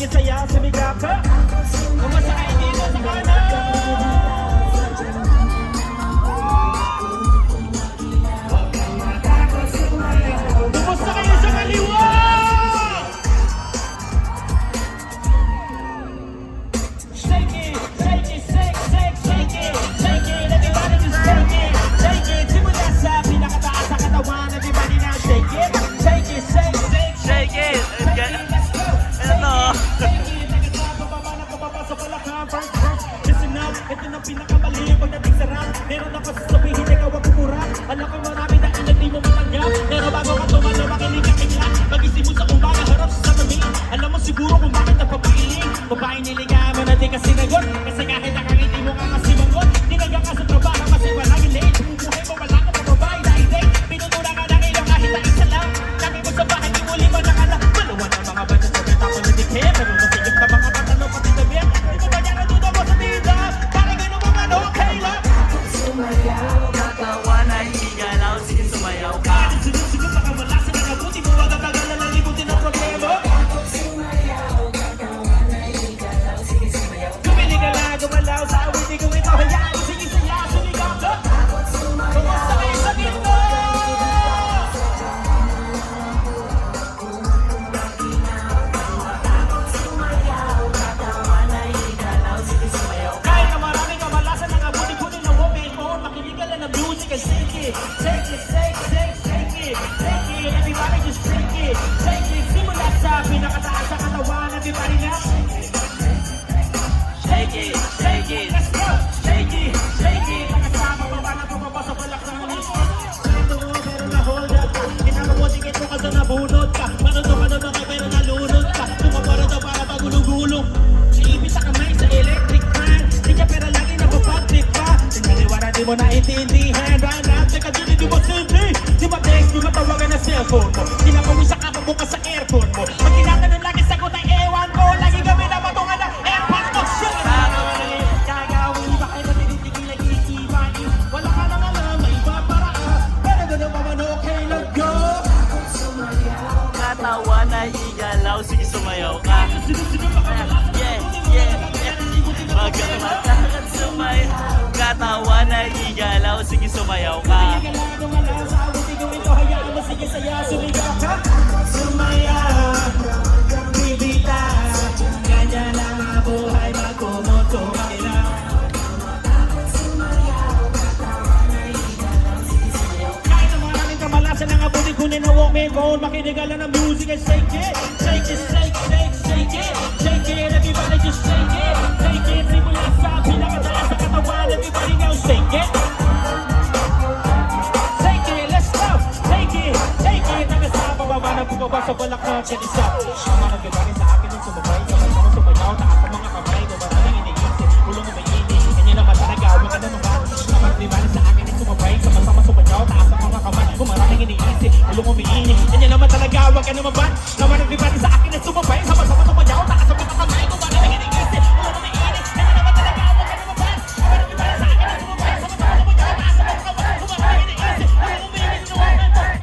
sige saya, sumigap ka. Kumasakay dito sa kanan. Kumasakay sa kaliwa. Shake it, shake it, shake, shake, shake it. Shake it, everybody just shake it. Shake it, simula sa pinakataas sa katawan. Everybody now shake it. Shake it, shake, shake, Shake it! let's go. Ano? Listen up, ito na pinakamali pagdating sa rap. Meron ako sasabihin, ikaw ang kukurap. Alam ko marami na ilan di mo matanggap. Pero bago ka tumalo, makinig ka kaya. Mag-isip mo sa umaga, harap sa salamin. Alam mo siguro kung bakit napapailing. Babae niligahan mo na di ka sinagot. Kasi kahit nakangiti mo ka kasi manggot. Tinaga ka sa trabaho kasi walang late. Buhay mo wala ka sa babae na hindi. Pinutula ka ng ilaw kahit na isa lang. Kami mo sa bahay, di mo lima na ka lang. Malawan ang mga bata sa beta ko na dikhe. Pero masigit ka mga katanong pati na biyak. Di mo ba niya natuto mo sa tita? Bakit ganun mo man okay lang? Katawan ay igalaw, sige sumayaw ka. Sinusigit pa ka wala sa nakabuti mo. Wag ang tagalan na libutin ang problema. Gumili ka lang, gumalaw sa awit. Ikaw ito, hayaan mo sige saya, sumigaw ka. Kumusta kayo sa gitna? Kahit na maraming kamalasan ng abuti ko ng women on, makinig ka lang ng music and shake it. Shake it, shake, shake, shake it. Shake it, everybody just shake it. Shake it, simula sa pinakataas sa katawan. Everybody now. Shake it, shake it. Let's go! Shake it, shake it. Nakasama pa ba na pumaba sa balaksanin? Ito mo, pero na-hold up ka. Kinakamutik ito kasi nabunod ka. Manodo ka pero nalunod ka. Tumapara daw para magulong-gulong. Iibig sa kamay sa electric fan. Di ka pero lagi napapatrip pa. Sinaliwara di mo naintindihan. Ranap, teka dyan, di mo simple. Di ba text, di matawagan na cellphone mo. Kinakamusa ka pabukas sa aircon mo. Pag tinatanong lagi sagot ay ewan ko. Lagi kami na matungan ng airpods mo. Shit! Gagawin, bakit na tinitigil ang ikibain? Wala ka nang alam, may iba paraan. Pero ganun pa man okay, let's go! Katawan ay igalaw, sige sumayaw ka. Yeah, yeah, yeah. Magkakatakan sumayaw. Katawan ay igalaw, sige sumayaw ka. Sige saya, sumigaw ka. Sumaya, bibita. Ganyan lang ang buhay, magkumoto makina. Kahit na maraming kamalasan ng abuti kunin na walk me phone. Makinig ka lang ng music and shake it. Shake it, shake, shake, shake it. Shake it, everybody just shake it. Shake it, simula sa pinakataas sa katawan. Everybody now shake it. Shake it, let's go. Shake it, shake it. Nakasama pa ba na bumaba sa balak na kinisa? Mga nagagaling sa akin yung sumabay. Kapag sumayaw, taas ang mga kamay. Maraming iniisip, ulong na may ini. Ganyan naman talaga, huwag ka na naman. Kapag dibaling sa akin yung sumabay. Sama-sama sumayaw, taas ang mga kamay. Kung maraming iniisip, ulong umiini. Ganyan naman talaga, huwag ka na naman. Naman nagdibaling sa